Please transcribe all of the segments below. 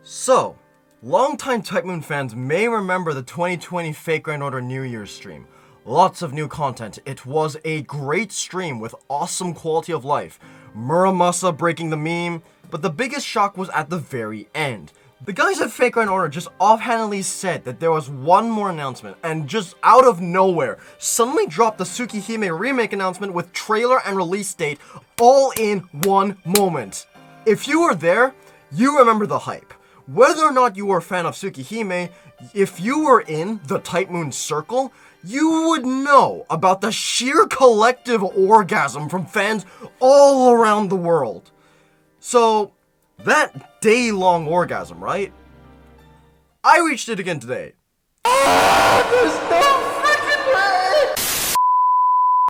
So, longtime Type Moon fans may remember the 2020 Fake Grand Order New Year's stream. Lots of new content. It was a great stream with awesome quality of life. Muramasa breaking the meme, but the biggest shock was at the very end. The guys at Fake Grand Order just offhandedly said that there was one more announcement, and just out of nowhere, suddenly dropped the Tsukihime remake announcement with trailer and release date all in one moment. If you were there, you remember the hype. Whether or not you were a fan of Tsukihime, if you were in the Type Moon circle, you would know about the sheer collective orgasm from fans all around the world. So, that day-long orgasm, right? I reached it again today. There's no freaking way!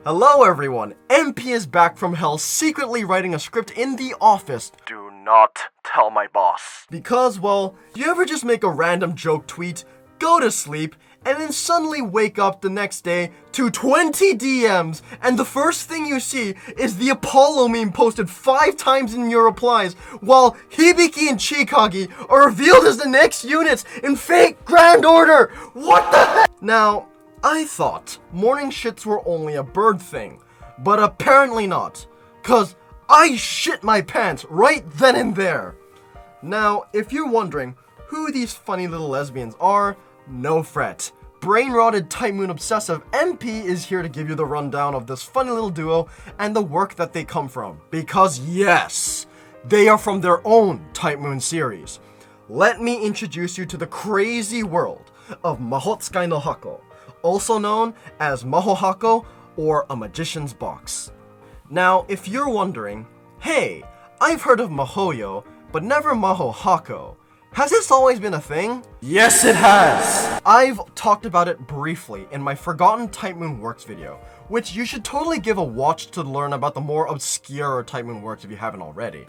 Hello everyone, MP is back from hell secretly writing a script in the office. Do not tell my boss. Because, well, do you ever just make a random joke tweet, go to sleep, and then suddenly wake up the next day to 20 DMs, and the first thing you see is the Apollo meme posted 5 times in your replies, while Hibiki and Chikagi are revealed as the next units in Fake Grand Order! What the heck? Now, I thought morning shits were only a bird thing, but apparently not, cause I shit my pants right then and there. Now, if you're wondering who these funny little lesbians are, no fret. Brain-rotted Type Moon obsessive MP is here to give you the rundown of this funny little duo and the work that they come from. Because yes, they are from their own Type Moon series. Let me introduce you to the crazy world of MahoHako, also known as MahoHako or a magician's box. Now, if you're wondering, hey, I've heard of MahoYo, but never MahoHako. Has this always been a thing? Yes, it has! I've talked about it briefly in my Forgotten Type Moon Works video, which you should totally give a watch to learn about the more obscure Type Moon Works if you haven't already.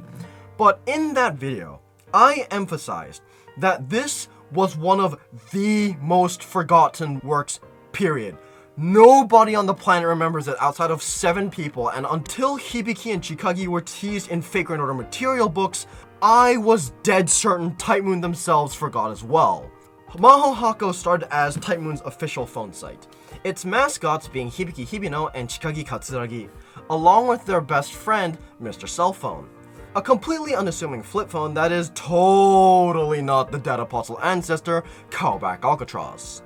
But in that video, I emphasized that this was one of the most forgotten works, period. Nobody on the planet remembers it outside of 7 people, and until Hibiki and Chikagi were teased in Fake Grand Order material books, I was dead certain Type Moon themselves forgot as well. MahoHako started as Type Moon's official phone site, its mascots being Hibiki Hibino and Chikagi Katsuragi, along with their best friend, Mr. Cell Phone. A completely unassuming flip phone that is totally not the dead apostle ancestor, Cowback Alcatraz.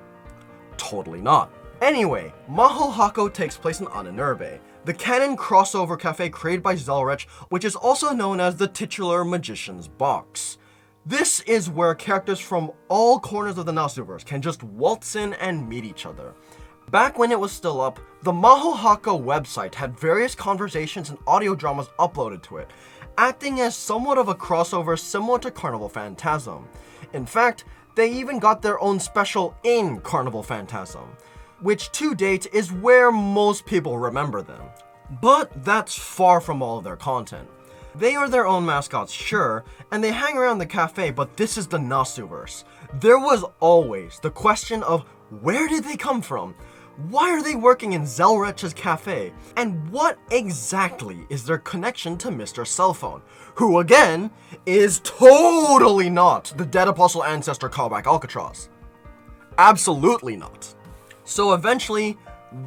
Totally not. Anyway, MahoHako takes place in Ananurbe, the canon crossover cafe created by Zelrech, which is also known as the titular Magician's Box. This is where characters from all corners of the Nasuverse can just waltz in and meet each other. Back when it was still up, the MahoHako website had various conversations and audio dramas uploaded to it, acting as somewhat of a crossover similar to Carnival Phantasm. In fact, they even got their own special in Carnival Phantasm, which to date is where most people remember them. But that's far from all of their content. They are their own mascots, sure, and they hang around the cafe, but this is the Nasuverse. There was always the question of where did they come from? Why are they working in Zelrech's cafe? And what exactly is their connection to Mr. Cell Phone, who again is totally not the dead apostle ancestor Callback Alcatraz. Absolutely not. So eventually,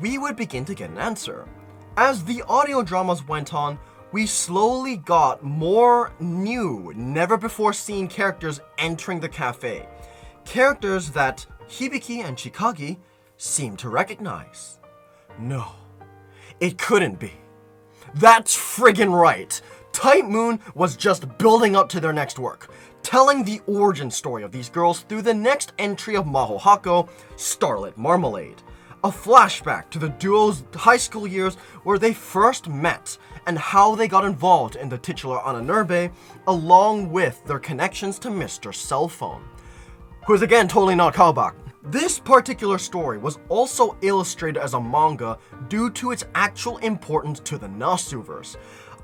we would begin to get an answer. As the audio dramas went on, we slowly got more new, never-before-seen characters entering the cafe. Characters that Hibiki and Chikagi seemed to recognize. No, it couldn't be. That's friggin' right. Type Moon was just building up to their next work, telling the origin story of these girls through the next entry of MahoHako, Starlit Marmalade. A flashback to the duo's high school years where they first met and how they got involved in the titular Ananurbe, along with their connections to Mr. Cell Phone, who is again totally not Callback. This particular story was also illustrated as a manga due to its actual importance to the Nasuverse.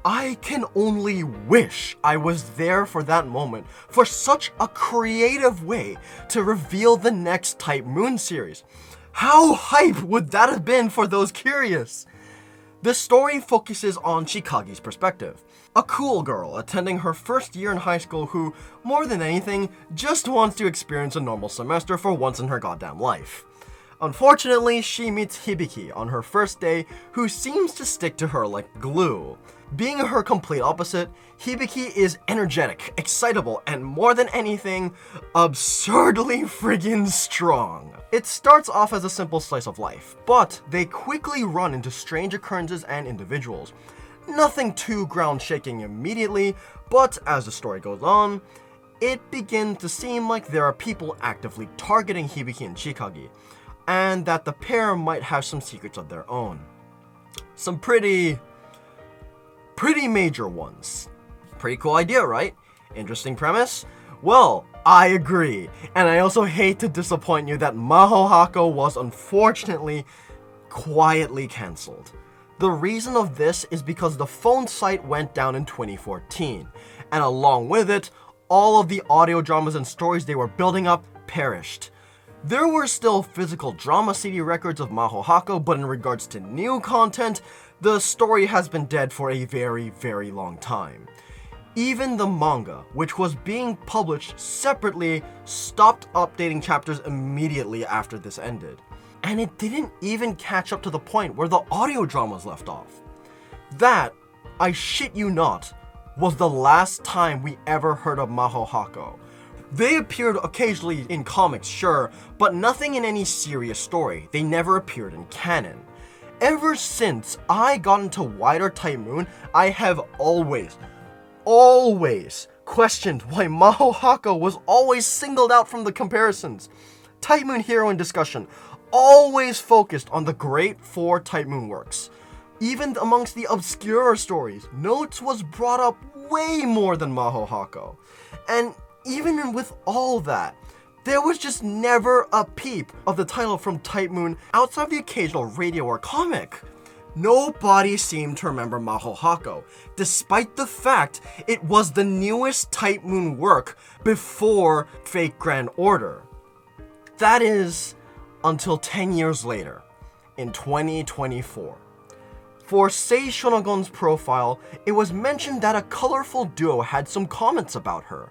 I can only wish I was there for that moment, for such a creative way to reveal the next Type Moon series. How hype would that have been for those curious? The story focuses on Chikagi's perspective. A cool girl attending her first year in high school who, more than anything, just wants to experience a normal semester for once in her goddamn life. Unfortunately, she meets Hibiki on her first day, who seems to stick to her like glue. Being her complete opposite, Hibiki is energetic, excitable, and more than anything, absurdly friggin' strong. It starts off as a simple slice of life, but they quickly run into strange occurrences and individuals. Nothing too ground-shaking immediately, but as the story goes on, it begins to seem like there are people actively targeting Hibiki and Chikagi, and that the pair might have some secrets of their own. Some pretty major ones. Pretty cool idea, right? Interesting premise? Well, I agree, and I also hate to disappoint you that MahoHako was unfortunately quietly cancelled. The reason of this is because the phone site went down in 2014, and along with it, all of the audio dramas and stories they were building up perished. There were still physical drama CD records of MahoHako, but in regards to new content, the story has been dead for a very, very long time. Even the manga, which was being published separately, stopped updating chapters immediately after this ended. And it didn't even catch up to the point where the audio dramas left off. That, I shit you not, was the last time we ever heard of MahoHako. They appeared occasionally in comics, sure, but nothing in any serious story. They never appeared in canon. Ever since I got into Wider Type Moon, I have always questioned why MahoHako was always singled out from the comparisons. Type Moon Hero in discussion always focused on the great 4 Type Moon works. Even amongst the obscure stories, Notes was brought up way more than MahoHako. And even with all that, there was just never a peep of the title from Type Moon outside of the occasional radio or comic. Nobody seemed to remember MahoHako, despite the fact it was the newest Type Moon work before Fake Grand Order. That is, until 10 years later, in 2024. For Sei Shonagon's profile, it was mentioned that a colorful duo had some comments about her.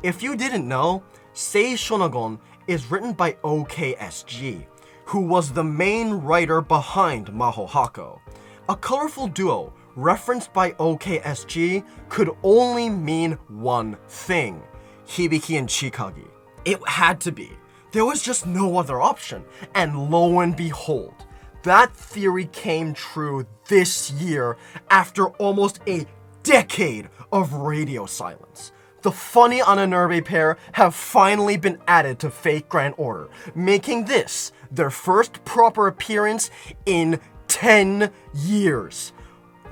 If you didn't know, Sei Shonagon is written by OKSG, who was the main writer behind MahoHako. A colorful duo referenced by OKSG could only mean one thing: Hibiki and Chikagi. It had to be. There was just no other option, and lo and behold, that theory came true this year after almost a decade of radio silence. The funny Ananerbe pair have finally been added to Fate Grand Order, making this their first proper appearance in 10 years.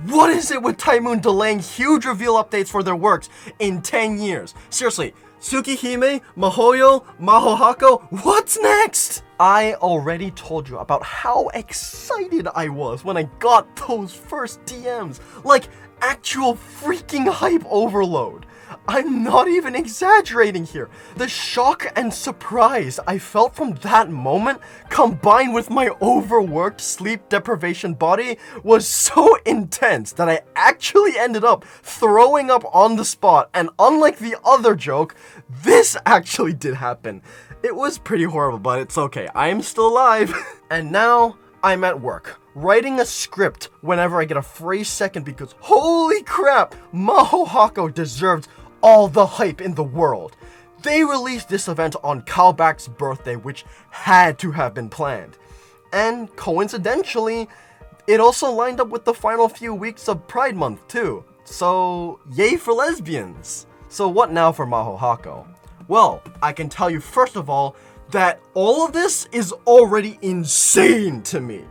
What is it with Type Moon delaying huge reveal updates for their works in 10 years? Seriously, Tsukihime, Mahoyo, MahoHako, what's next? I already told you about how excited I was when I got those first DMs. Like, actual freaking hype overload. I'm not even exaggerating here. The shock and surprise I felt from that moment, combined with my overworked sleep deprivation body, was so intense that I actually ended up throwing up on the spot, and unlike the other joke, this actually did happen. It was pretty horrible, but it's okay. I am still alive. And now, I'm at work, writing a script whenever I get a free second because holy crap, MahoHako deserves all the hype in the world. They released this event on Kalbak's birthday, which had to have been planned. And coincidentally, it also lined up with the final few weeks of Pride Month too. So, yay for lesbians. So what now for MahoHako? Well, I can tell you first of all that all of this is already insane to me.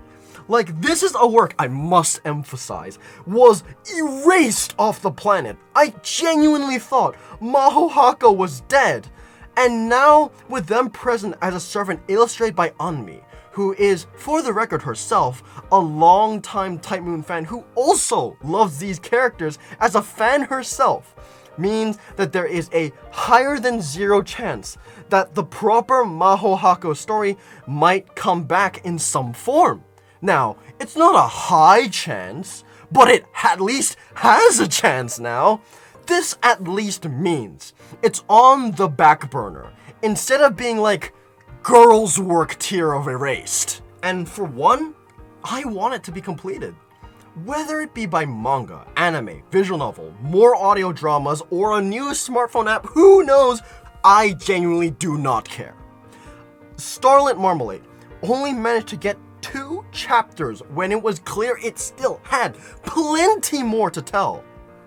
Like, this is a work, I must emphasize, was erased off the planet. I genuinely thought MahoHako was dead. And now, with them present as a servant illustrated by Anmi, who is, for the record herself, a long-time Type Moon fan who also loves these characters as a fan herself, means that there is a higher than zero chance that the proper MahoHako story might come back in some form. Now, it's not a high chance, but it at least has a chance now. This at least means it's on the back burner, instead of being like girls' work tier of erased. And for one, I want it to be completed. Whether it be by manga, anime, visual novel, more audio dramas, or a new smartphone app, who knows? I genuinely do not care. Starlit Marmalade only managed to get 2 chapters when it was clear it still had plenty more to tell.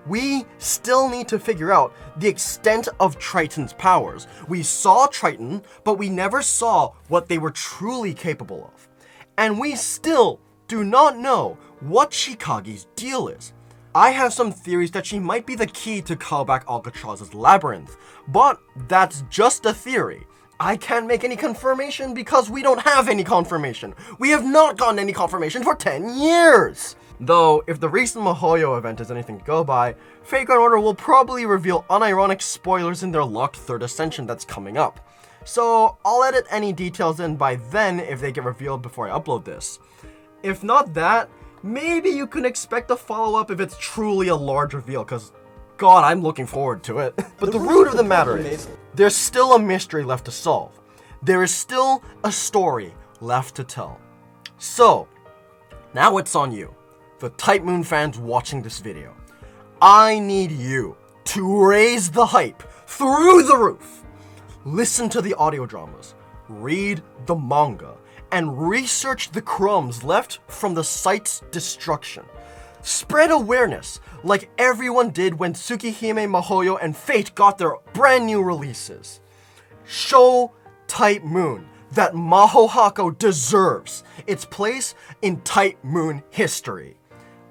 We still need to figure out the extent of Triton's powers. We saw Triton, but we never saw what they were truly capable of. And we still do not know what Chikagi's deal is. I have some theories that she might be the key to call back Alcatraz's labyrinth, but that's just a theory. I can't make any confirmation because we don't have any confirmation. We have not gotten any confirmation for 10 years! Though, if the recent MahoHako event is anything to go by, Fate Grand Order will probably reveal unironic spoilers in their locked 3rd Ascension that's coming up. So, I'll edit any details in by then if they get revealed before I upload this. If not that, maybe you can expect a follow-up if it's truly a large reveal, cause God, I'm looking forward to it. But the root of the matter is, there's still a mystery left to solve. There is still a story left to tell. So, now it's on you, the Type Moon fans watching this video. I need you to raise the hype through the roof. Listen to the audio dramas, read the manga, and research the crumbs left from the site's destruction. Spread awareness like everyone did when Tsukihime, MahoHako, and Fate got their brand new releases. Show Type Moon that MahoHako deserves its place in Type Moon history.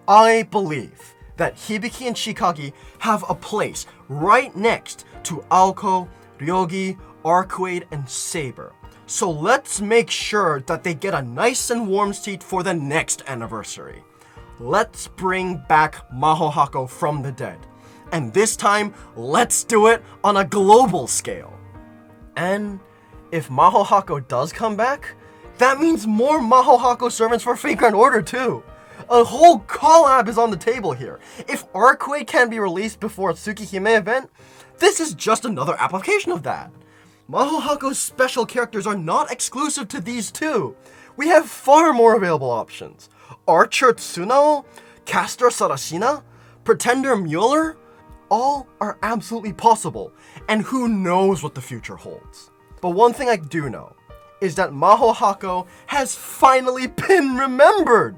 I believe that Hibiki and Chikagi have a place right next to Aoko, Ryogi, Arcuade, and Saber. So let's make sure that they get a nice and warm seat for the next anniversary. Let's bring back MahoHako from the dead. And this time, let's do it on a global scale. And if MahoHako does come back, that means more MahoHako servants for Fate Grand Order too. A whole collab is on the table here. If Arcuade can be released before a Tsukihime event, this is just another application of that. MahoHako's special characters are not exclusive to these two. We have far more available options. Archer Tsunao, Caster Sarashina, Pretender Mueller, all are absolutely possible, and who knows what the future holds. But one thing I do know is that MahoHako has finally been remembered.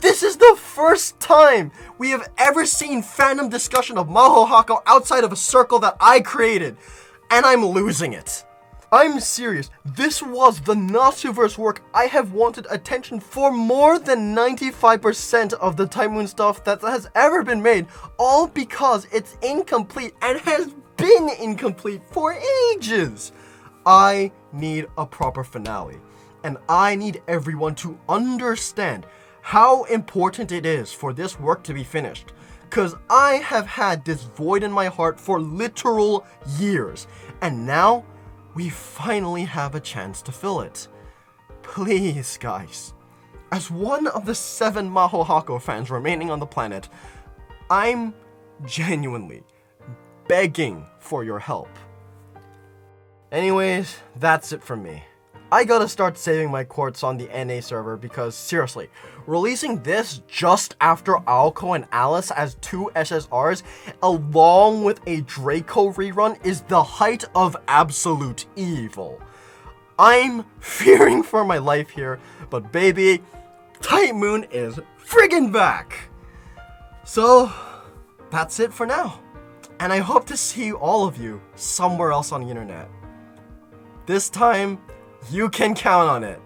This is the first time we have ever seen fandom discussion of MahoHako outside of a circle that I created, and I'm losing it. I'm serious, this was the Natsuverse work I have wanted attention for more than 95% of the Type Moon stuff that has ever been made, all because it's incomplete and has been incomplete for ages. I need a proper finale, and I need everyone to understand how important it is for this work to be finished, cause I have had this void in my heart for literal years, and now we finally have a chance to fill it. Please, guys, as one of the 7 MahoHako fans remaining on the planet, I'm genuinely begging for your help. Anyways, that's it from me. I gotta start saving my quartz on the NA server because, seriously, releasing this just after Aoko and Alice as 2 SSRs along with a Draco rerun is the height of absolute evil. I'm fearing for my life here, but baby, Type Moon is friggin' back! So, that's it for now. And I hope to see all of you somewhere else on the internet. This time, you can count on it.